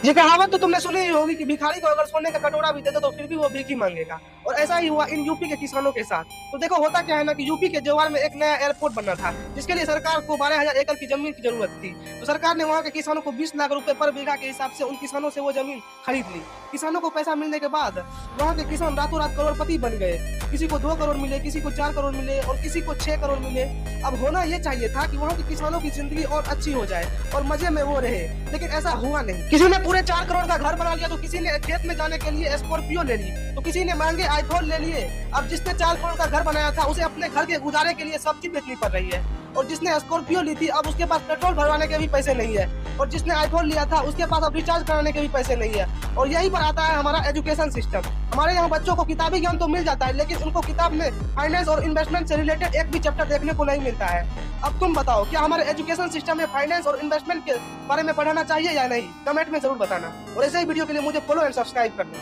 ये कहावत तो तुमने सुनी ही होगी कि भिखारी को अगर सोने का कटोरा भी दे दो तो फिर भी वो भीख ही मांगेगा। और ऐसा ही हुआ इन यूपी के किसानों के साथ। तो देखो होता क्या है ना कि यूपी के जवार में एक नया एयरपोर्ट बनना था, जिसके लिए सरकार को 12,000 एकड़ की जमीन की जरूरत थी। तो सरकार ने वहां के किसानों को 20 लाख रुपए पर बीघा के हिसाब से उन किसानों से वो जमीन खरीद ली। किसानों को पैसा मिलने के बाद वहाँ के किसान रातों रात करोड़पति बन गए। किसी को 2 करोड़ मिले, किसी को 4 करोड़ मिले और किसी को 6 करोड़ मिले। अब होना ये चाहिए था कि वहाँ के किसानों की जिंदगी और अच्छी हो जाए और मजे में वो रहे, लेकिन ऐसा हुआ नहीं। किसी ने पूरे 4 करोड़ का घर बना लिया, तो किसी ने खेत में जाने के लिए स्कॉर्पियो ले ली, तो किसी ने महंगे आईफोन ले लिए। अब जिसने 4 करोड़ का घर बनाया था उसे अपने घर के गुजारे के लिए सब्जी बेचनी पड़ रही है। और जिसने स्कॉर्पियो ली थी अब उसके पास पेट्रोल भरवाने के भी पैसे नहीं है। और जिसने आईफोन लिया था उसके पास अब रिचार्ज कराने के भी पैसे नहीं है। और यही पर आता है हमारा एजुकेशन सिस्टम। हमारे यहाँ बच्चों को किताबी ज्ञान तो मिल जाता है, लेकिन उनको किताब में फाइनेंस और इन्वेस्टमेंट से रिलेटेड एक भी चैप्टर देखने को नहीं मिलता है। अब तुम बताओ, क्या हमारे एजुकेशन सिस्टम में फाइनेंस और इन्वेस्टमेंट के बारे में पढ़ाना चाहिए या नहीं? कमेंट में जरूर बताना। और ऐसे ही वीडियो के लिए मुझे फॉलो एंड सब्सक्राइब करना।